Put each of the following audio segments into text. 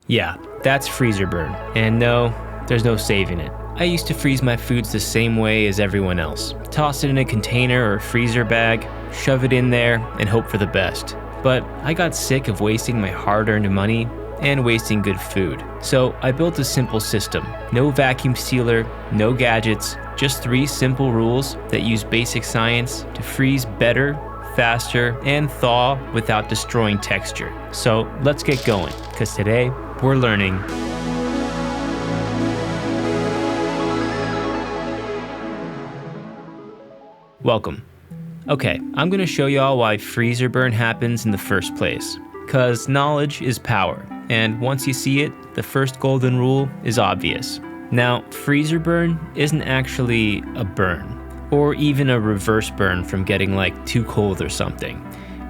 Yeah, that's freezer burn. And no, there's no saving it. I used to freeze my foods the same way as everyone else. Toss it in a container or freezer bag, shove it in there, and hope for the best. But I got sick of wasting my hard-earned money and wasting good food. So I built a simple system. No vacuum sealer, no gadgets, just 3 simple rules that use basic science to freeze better, faster, and thaw without destroying texture. So let's get going, because today we're learning Welcome. Okay, I'm going to show y'all why freezer burn happens in the first place. Because knowledge is power, and once you see it, the first golden rule is obvious. Now, freezer burn isn't actually a burn, or even a reverse burn from getting too cold or something.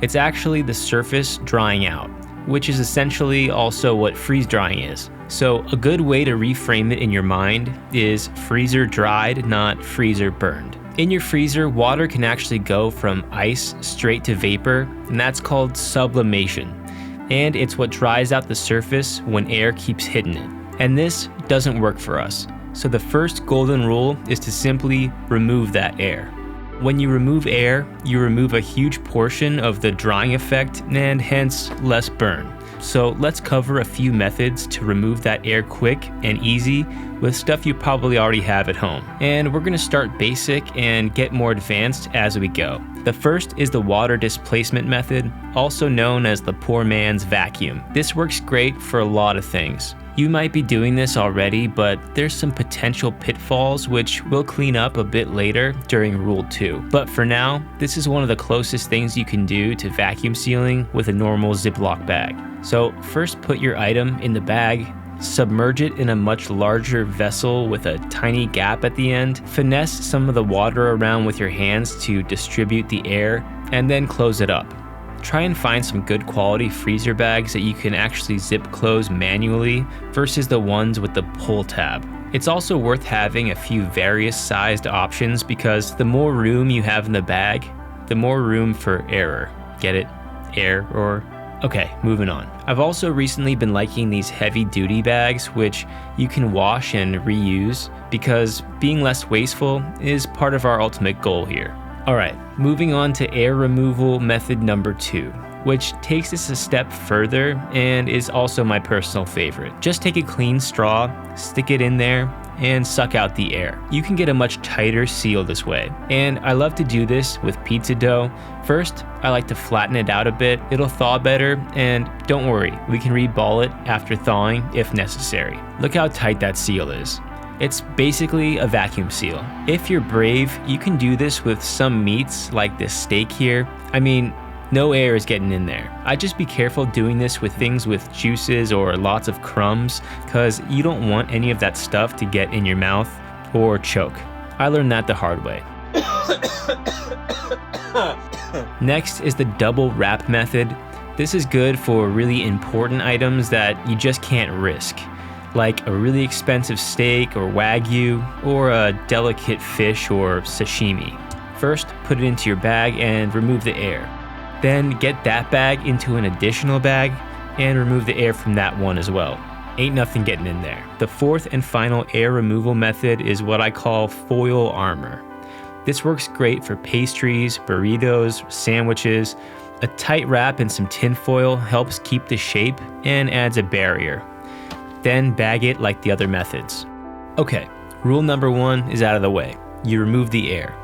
It's actually the surface drying out, which is essentially also what freeze drying is. So a good way to reframe it in your mind is freezer dried, not freezer burned. In your freezer, water can actually go from ice straight to vapor, and that's called sublimation. And it's what dries out the surface when air keeps hitting it. And this doesn't work for us. So the first golden rule is to simply remove that air. When you remove air, you remove a huge portion of the drying effect and hence less burn. So let's cover a few methods to remove that air quick and easy with stuff you probably already have at home. And we're gonna start basic and get more advanced as we go. The first is the water displacement method, also known as the poor man's vacuum. This works great for a lot of things. You might be doing this already, but there's some potential pitfalls which we'll clean up a bit later during Rule 2. But for now, this is one of the closest things you can do to vacuum sealing with a normal Ziploc bag. So first put your item in the bag, submerge it in a much larger vessel with a tiny gap at the end, finesse some of the water around with your hands to distribute the air, and then close it up. Try and find some good quality freezer bags that you can actually zip close manually versus the ones with the pull tab. It's also worth having a few various sized options because the more room you have in the bag, the more room for error. Get it? Air or... Okay, moving on. I've also recently been liking these heavy duty bags which you can wash and reuse because being less wasteful is part of our ultimate goal here. Alright, moving on to air removal method number 2, which takes this a step further and is also my personal favorite. Just take a clean straw, stick it in there, and suck out the air. You can get a much tighter seal this way. And I love to do this with pizza dough. First, I like to flatten it out a bit. It'll thaw better, and don't worry, we can reball it after thawing if necessary. Look how tight that seal is. It's basically a vacuum seal. If you're brave, you can do this with some meats like this steak here. I mean, no air is getting in there. I'd just be careful doing this with things with juices or lots of crumbs because you don't want any of that stuff to get in your mouth or choke. I learned that the hard way. Next is the double wrap method. This is good for really important items that you just can't risk, like a really expensive steak or Wagyu or a delicate fish or sashimi. First, put it into your bag and remove the air. Then get that bag into an additional bag and remove the air from that one as well. Ain't nothing getting in there. The fourth and final air removal method is what I call foil armor. This works great for pastries, burritos, sandwiches. A tight wrap and some tin foil helps keep the shape and adds a barrier. Then bag it like the other methods. Okay, rule number 1 is out of the way. You remove the air.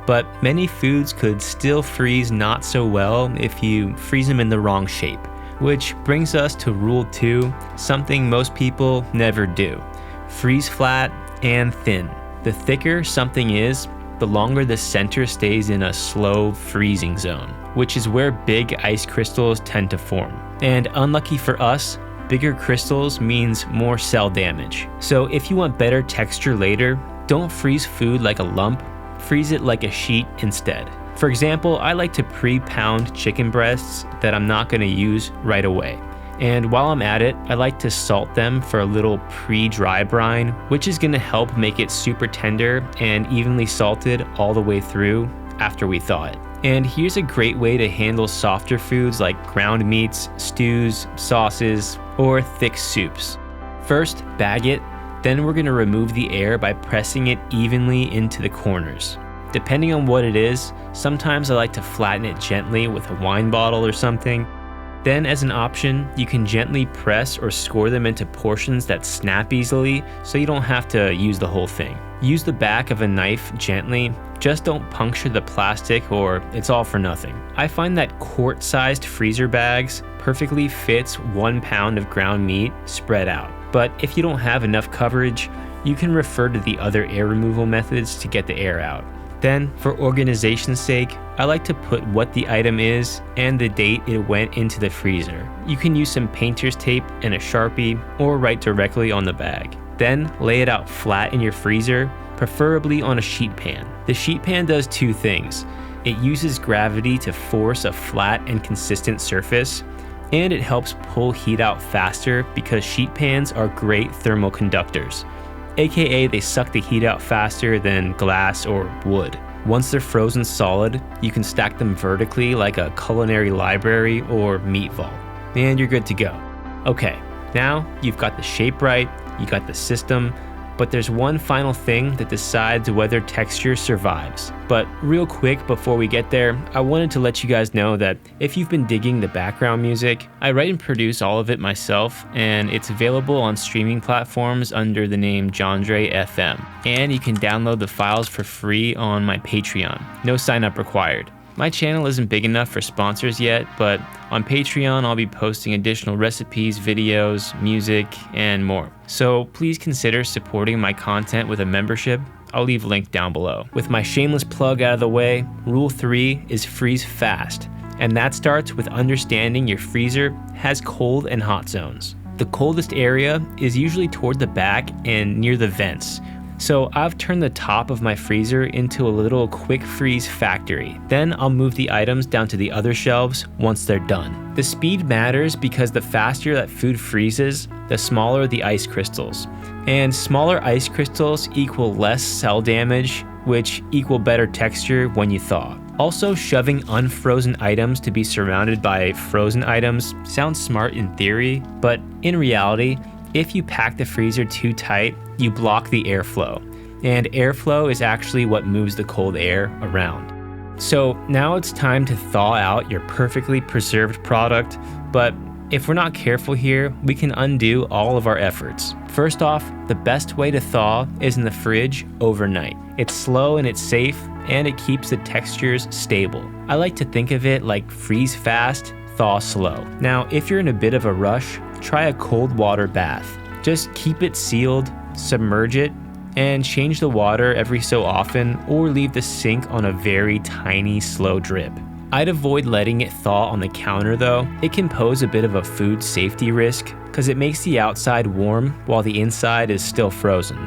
But many foods could still freeze not so well if you freeze them in the wrong shape. Which brings us to rule 2, something most people never do. Freeze flat and thin. The thicker something is, the longer the center stays in a slow freezing zone, which is where big ice crystals tend to form. And unlucky for us, bigger crystals means more cell damage. So if you want better texture later, don't freeze food like a lump, freeze it like a sheet instead. For example, I like to pre-pound chicken breasts that I'm not going to use right away. And while I'm at it, I like to salt them for a little pre-dry brine, which is going to help make it super tender and evenly salted all the way through after we thaw it. And here's a great way to handle softer foods like ground meats, stews, sauces, or thick soups. First, bag it, then we're going to remove the air by pressing it evenly into the corners. Depending on what it is, sometimes I like to flatten it gently with a wine bottle or something. Then as an option, you can gently press or score them into portions that snap easily so you don't have to use the whole thing. Use the back of a knife gently, just don't puncture the plastic or it's all for nothing. I find that quart-sized freezer bags perfectly fits 1 pound of ground meat spread out. But if you don't have enough coverage, you can refer to the other air removal methods to get the air out. Then, for organization's sake, I like to put what the item is and the date it went into the freezer. You can use some painter's tape and a Sharpie or write directly on the bag. Then, lay it out flat in your freezer, preferably on a sheet pan. The sheet pan does two things. It uses gravity to force a flat and consistent surface, and it helps pull heat out faster because sheet pans are great thermal conductors. AKA they suck the heat out faster than glass or wood. Once they're frozen solid, you can stack them vertically like a culinary library or meat vault, and you're good to go. Okay, now you've got the shape right, you got the system, but there's one final thing that decides whether texture survives. But real quick before we get there, I wanted to let you guys know that if you've been digging the background music, I write and produce all of it myself, and it's available on streaming platforms under the name Jandre FM. And you can download the files for free on my Patreon. No sign up required. My channel isn't big enough for sponsors yet, but on Patreon I'll be posting additional recipes, videos, music, and more. So please consider supporting my content with a membership. I'll leave a link down below. With my shameless plug out of the way, rule 3 is freeze fast, and that starts with understanding your freezer has cold and hot zones. The coldest area is usually toward the back and near the vents. So I've turned the top of my freezer into a little quick freeze factory. Then I'll move the items down to the other shelves once they're done. The speed matters because the faster that food freezes, the smaller the ice crystals. And smaller ice crystals equal less cell damage, which equal better texture when you thaw. Also, shoving unfrozen items to be surrounded by frozen items sounds smart in theory, but in reality, if you pack the freezer too tight, you block the airflow, and airflow is actually what moves the cold air around. So now it's time to thaw out your perfectly preserved product, but if we're not careful here, we can undo all of our efforts. First off, the best way to thaw is in the fridge overnight. It's slow and it's safe, and it keeps the textures stable. I like to think of it like freeze fast, thaw slow. Now, if you're in a bit of a rush, try a cold water bath. Just keep it sealed, submerge it, and change the water every so often, or leave the sink on a very tiny slow drip. I'd avoid letting it thaw on the counter though. It can pose a bit of a food safety risk because it makes the outside warm while the inside is still frozen.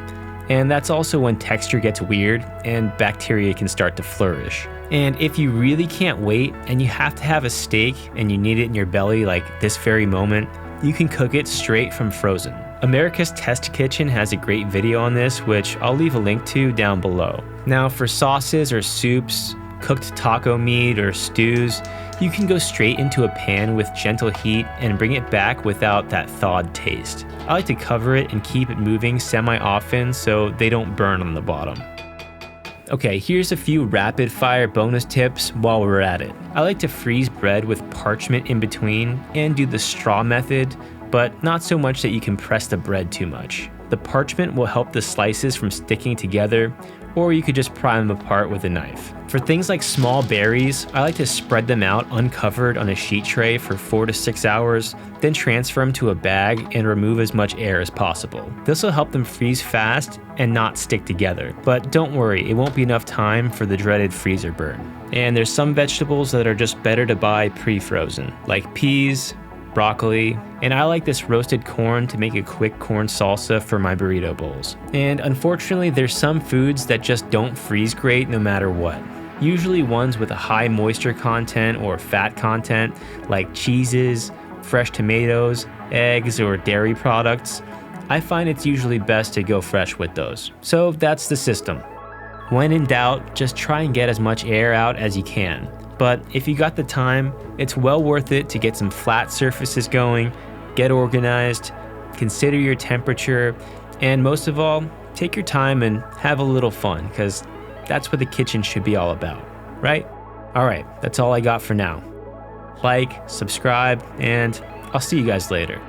And that's also when texture gets weird and bacteria can start to flourish. And if you really can't wait and you have to have a steak and you need it in your belly like this very moment, you can cook it straight from frozen. America's Test Kitchen has a great video on this, which I'll leave a link to down below. Now for sauces or soups, cooked taco meat or stews, you can go straight into a pan with gentle heat and bring it back without that thawed taste. I like to cover it and keep it moving semi-often so they don't burn on the bottom. Okay, here's a few rapid fire bonus tips while we're at it. I like to freeze bread with parchment in between and do the straw method, but not so much that you can press the bread too much. The parchment will help the slices from sticking together, or you could just pry them apart with a knife. For things like small berries, I like to spread them out uncovered on a sheet tray for 4 to 6 hours, then transfer them to a bag and remove as much air as possible. This will help them freeze fast and not stick together. But don't worry, it won't be enough time for the dreaded freezer burn. And there's some vegetables that are just better to buy pre-frozen, like peas, broccoli, and I like this roasted corn to make a quick corn salsa for my burrito bowls. And unfortunately, there's some foods that just don't freeze great no matter what. Usually ones with a high moisture content or fat content, like cheeses, fresh tomatoes, eggs, or dairy products. I find it's usually best to go fresh with those. So that's the system. When in doubt, just try and get as much air out as you can. But if you got the time, it's well worth it to get some flat surfaces going, get organized, consider your temperature, and most of all, take your time and have a little fun, because that's what the kitchen should be all about, right? All right, that's all I got for now. Like, subscribe, and I'll see you guys later.